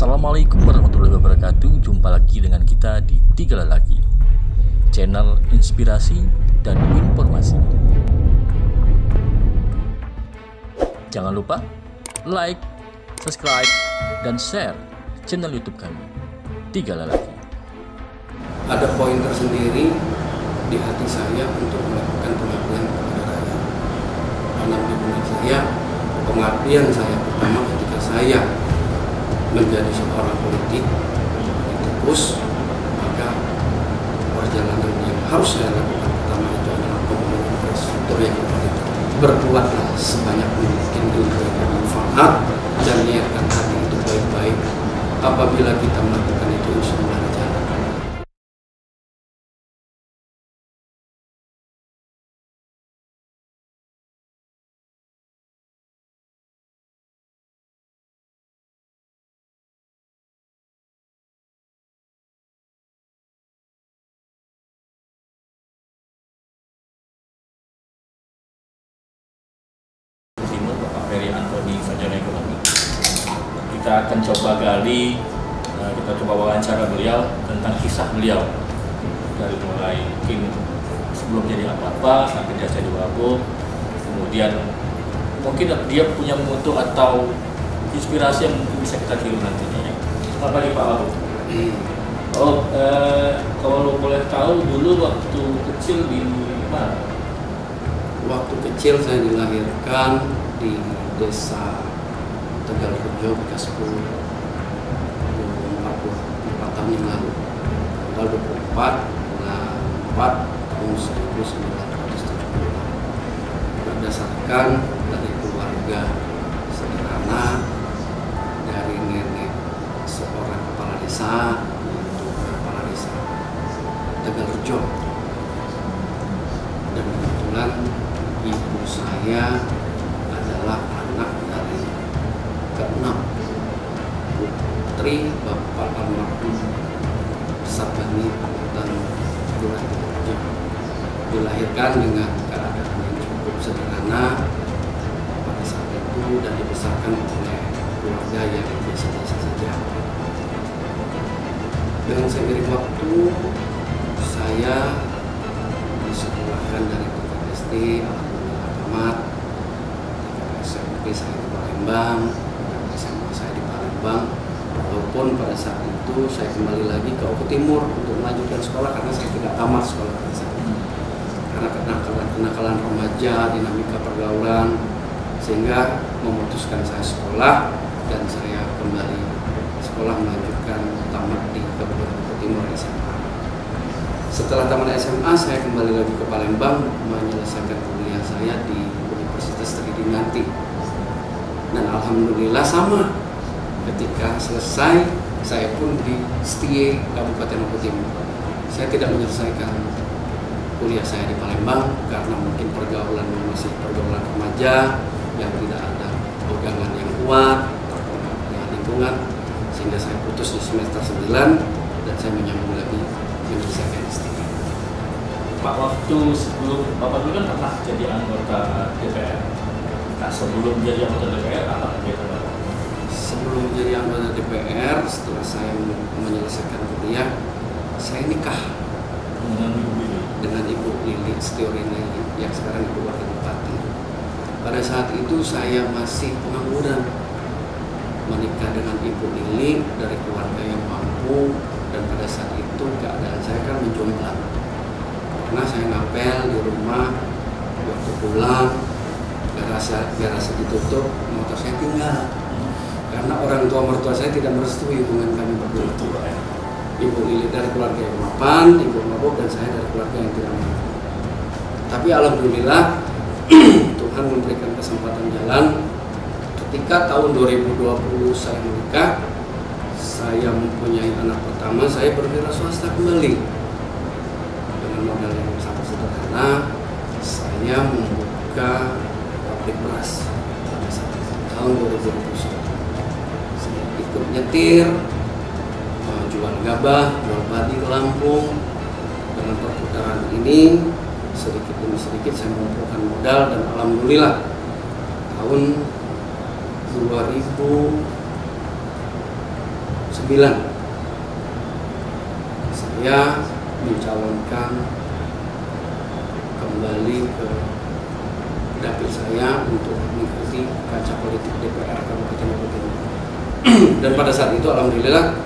Assalamualaikum warahmatullahi wabarakatuh. Jumpa lagi dengan kita di Tiga Lelaki, channel inspirasi dan informasi. Jangan lupa like, subscribe, dan share channel YouTube kami, Tiga Lelaki. Ada poin tersendiri di hati saya untuk melakukan pengabdian kepada rakyat. Karena di benak saya, pengabdian saya pertama ketika saya menjadi seorang politik fokus, maka perjalanan yang harus saya lakukan pertama itu adalah pembangunan infrastruktur yang kualitas. Berbuatlah sebanyak mungkin untuk bermanfaat dan niatkan hati itu baik-baik. Apabila kita melakukan itu, insya Allah berjalan. Bapak Ferry Antoni, Sarjana Ekonomi. Kita akan coba gali, kita coba wawancara beliau tentang kisah beliau dari mulai mungkin sebelum jadi apa-apa sampai dia jadi wabuk, kemudian mungkin dia punya mutu atau inspirasi yang mungkin bisa kita tiru nantinya. Ya. Selamat pagi Pak Wabuk. Kalau boleh tahu dulu waktu kecil di mana? Waktu kecil saya dilahirkan di desa Tegalrejo, Bekas 10, 44 tahun yang lalu, tanggal 24 bulan 4 tahun 1970. Berdasarkan dari keluarga sederhana, dari nenek seorang kepala desa, yaitu kepala desa Tegalrejo, dan kebetulan ibu saya adalah anak dari ke-6 putri Bapak almarhum Sabani dan Durai Tegalrejo. Dilahirkan dengan keadaan yang cukup sederhana pada saat itu dan dibesarkan oleh keluarga yang biasa-biasa saja. Dengan seiring waktu saya disekolahkan dari tingkat SD, alhamdulillah tamat. SMP saya di Palembang, dan SMA saya di Palembang. Walaupun pada saat itu saya kembali lagi ke Oku Timur untuk melanjutkan sekolah karena saya tidak tamat sekolah pada saat itu. Karena kenakalan remaja, dinamika pergaulan, sehingga memutuskan saya sekolah dan saya kembali sekolah melanjutkan tamat di Kabupaten Oku Timur SMA. Setelah tamat SMA, saya kembali lagi ke Palembang menyelesaikan kuliah saya di Universitas Tridinanti. Dan alhamdulillah sama, ketika selesai saya pun di STIE Kabupaten Oku Timur. Saya tidak menyelesaikan kuliah saya di Palembang karena mungkin pergaulan masih pergaulan remaja yang tidak ada pegangan yang kuat terpengaruh dengan lingkungan, sehingga saya putus di semester 9 dan saya menyambung lagi menyelesaikan STIE. Pak, waktu sebelum Bapak dulu kan pernah jadi anggota DPR. Nah, sebelum jadi anggota DPR, apa kegiatan Bapak? Sebelum jadi anggota DPR, setelah saya menyelesaikan kuliah, saya nikah dengan Ibu Lili Setiorini yang sekarang Ibu Wakil Bupati. Pada saat itu saya masih pengangguran, menikah dengan Ibu Lili dari keluarga yang mampu, dan pada saat itu keadaan saya kan menjomblang. Karena saya ngapel di rumah, waktu pulang garasi ditutup, motor saya tinggal karena orang tua mertua saya tidak merestui hubungan kami berdua. Ibu Lili dari keluarga yang mapan, ibu mabuk, dan saya dari keluarga yang tidak mampu. Tapi alhamdulillah Tuhan memberikan kesempatan jalan. Ketika tahun 2020 saya menikah, saya mempunyai anak pertama, saya berwira swasta kembali dengan modal yang sangat sederhana. Saya membuka pabrik beras pada saat itu, tahun 2021. Saya ikut nyetir, jual gabah, jual padi ke Lampung. Dengan perputaran ini sedikit demi sedikit saya mengumpulkan modal, dan alhamdulillah tahun 2000 saya mencalonkan kembali ke dapil saya untuk mengikuti kancah politik DPR Kabupaten Bogor. Dan pada saat itu alhamdulillah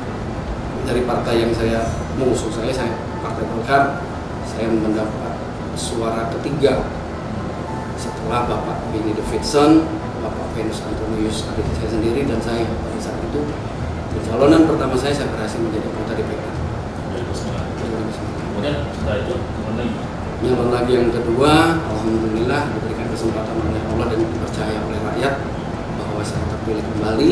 dari partai yang saya mengusung saya Partai Golkar, saya mendapat suara ketiga setelah Bapak Benny Davidson, Bapak Venus Antonius adik saya sendiri, dan saya. Pada saat itu pencalonan pertama saya berhasil menjadi anggota DPR. Kemudian setelah itu nyalon lagi yang kedua, alhamdulillah diberikan kesempatan oleh Allah dan dipercaya oleh rakyat bahwa saya terpilih kembali.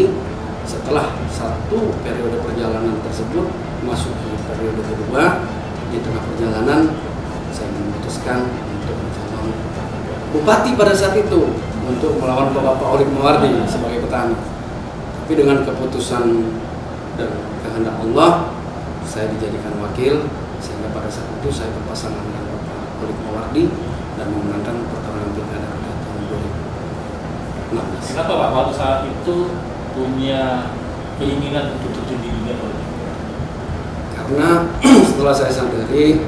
Setelah satu periode perjalanan tersebut masuk ke periode kedua, di tengah perjalanan saya memutuskan untuk mencalon bupati pada saat itu untuk melawan Bapak Olik Mawardi sebagai petani. Tapi dengan keputusan dan kehendak Allah, saya dijadikan wakil, sehingga pada saat itu saya berpasangan dengan Bapak Olik Mawardi dan memenangkan pertarungan pilkada pada tahun 2016. Kenapa Pak waktu saat itu punya keinginan untuk terjun di dunia politik? Karena setelah saya sadari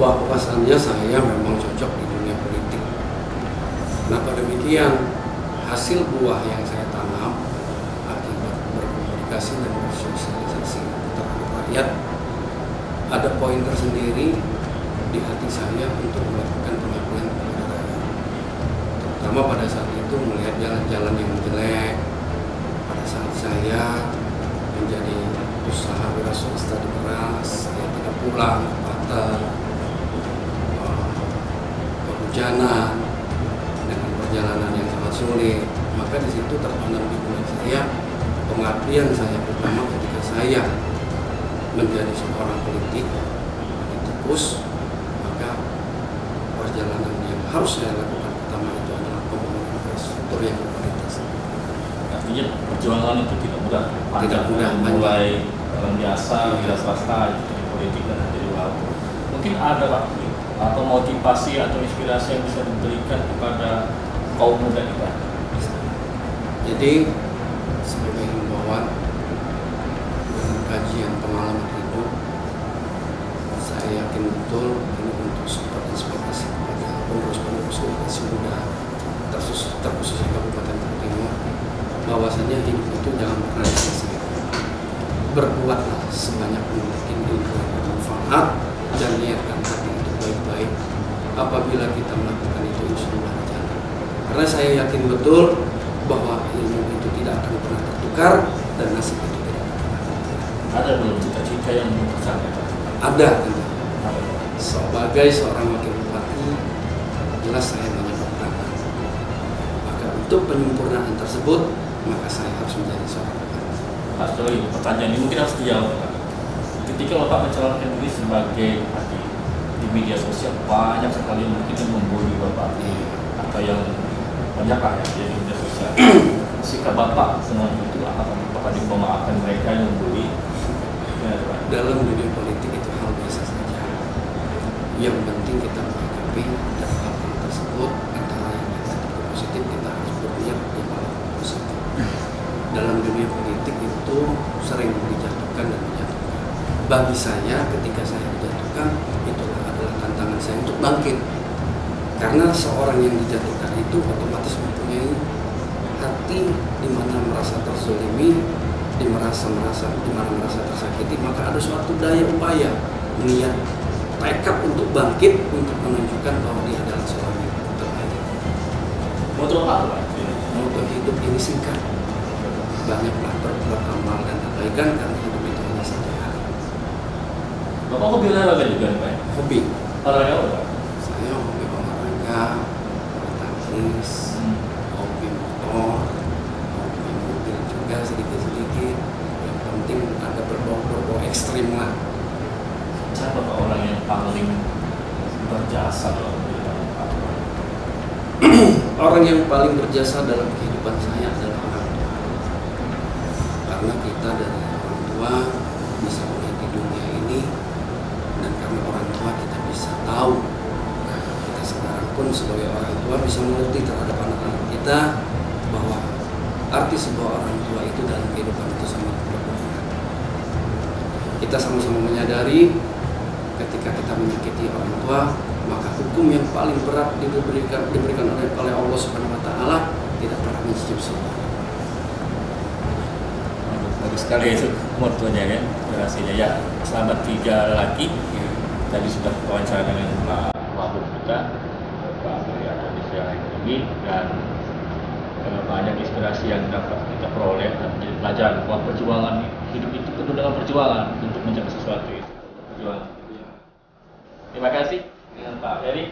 bahwasannya saya memang cocok di dunia politik. Kenapa demikian? Hasil buah yang saya tanam akibat berkomunikasi dan bersosialisasi terhadap rakyat, ada poin tersendiri di hati saya untuk melakukan pengabdian kepada rakyat. Terutama pada saat itu melihat jalan-jalan yang jelek. Pada saat saya menjadi usaha wira swasta di beras, saya tidak pulang ke Batam, kehujanan dengan perjalanan yang sangat sulit, maka di situ tertanam di benak saya pengabdian saya pertama ketika saya menjadi seorang politik ditekus, maka perjalanan yang harus saya lakukan pertama itu adalah pembangunan infrastruktur yang berkualitas. Artinya perjuangan itu tidak mudah. Tidak mudah. Mulai orang biasa, wira swasta, jadi politik dan jadi waktu. Mungkin ada Pak atau motivasi atau inspirasi yang bisa diberikan kepada kaum muda kita. Jadi sebagai himbauan dengan kajian pengalaman hidup, saya yakin betul ini untuk support inspirasi kepada penerus-penerus generasi muda terkhusus di Kabupaten Bogor Timur, bahwasannya hidup itu jangan pernah selesai. Berbuatlah sebanyak mungkin ilmu yang bermanfaat dan niatkan hati itu baik-baik. Apabila kita melakukan itu, insya Allah jalan. Karena saya yakin betul bahwa ilmu itu tidak akan pernah tertukar dan nasib itu tidak akan pernah tertukar. Ada belum cita-cita yang disampaikan? Ada tentu. Sebagai seorang wakil bupati, jelas saya banyak berperan. Maka untuk penyempurnaan tersebut, maka saya harus menjadi seorang bupati. Pak Jokowi, pertanyaan ini mungkin harus dijawab. Ketika Bapak mencalonkan diri sebagai bupati, di media sosial banyak sekali mungkin yang membuli Bapak atau yang banyak lah ya di media sosial. Sikap Bapak dengan itu apakah memaafkan mereka yang membuli? Ya, dalam dunia politik itu hal biasa saja. Yang penting kita menyikapi dan hal tersebut antara yang negatif dan positif, kita harus berniat di malah positif. Dalam dunia politik itu sering dijatuhkan dan menjatuhkan. Bagi saya ketika saya dijatuhkan, itulah adalah tantangan saya untuk bangkit. Karena seorang yang dijatuhkan itu otomatis mempunyai hati di mana merasa terzolimi, di mana merasa tersakiti, maka ada suatu daya upaya, niat, tekad untuk bangkit, untuk menunjukkan bahwa dia adalah seorang yang terbaik. Moto apa? Moto hidup ini singkat, banyaklah berbuat amal dan kebaikan karena hidup itu hanya satu hari. Bapak hobi olahraga juga nih Pak? Hobi. Olahraga apa? Saya hobi olahraga, hobi tangkis, hobi motor, hobi mobil juga sedikit-sedikit. Yang penting ada berbau ekstrim lah. Siapa Pak orang yang paling berjasa dalam kehidupan Bapak? Orang yang paling berjasa dalam kehidupan saya adalah orang tua. Karena kita dari orang tua bisa melihat di dunia ini, dan karena orang tua kita bisa tahu. Kita sekarang pun sebagai orang tua bisa mengerti terhadap anak-anak kita bahwa arti sebuah orang tua itu dalam kehidupan itu sangat berguna. kita sama-sama menyadari ketika kita menyakiti orang tua, maka hukum yang paling berat diberikan oleh Allah Subhanahu wa taala tidak pernah mencicip surga. Bagus sekali itu motonya ya, durasinya ya. Selamat 3 laki. Tadi sudah wawancara dengan Pak Wahub kita, Pak Surya Ekonomi, dan banyak inspirasi yang dapat kita peroleh dan menjadi pelajaran bahwa perjuangan hidup itu penuh dengan perjuangan untuk mencapai sesuatu itu. Perjuangan. Terima kasih dengan Pak Heri.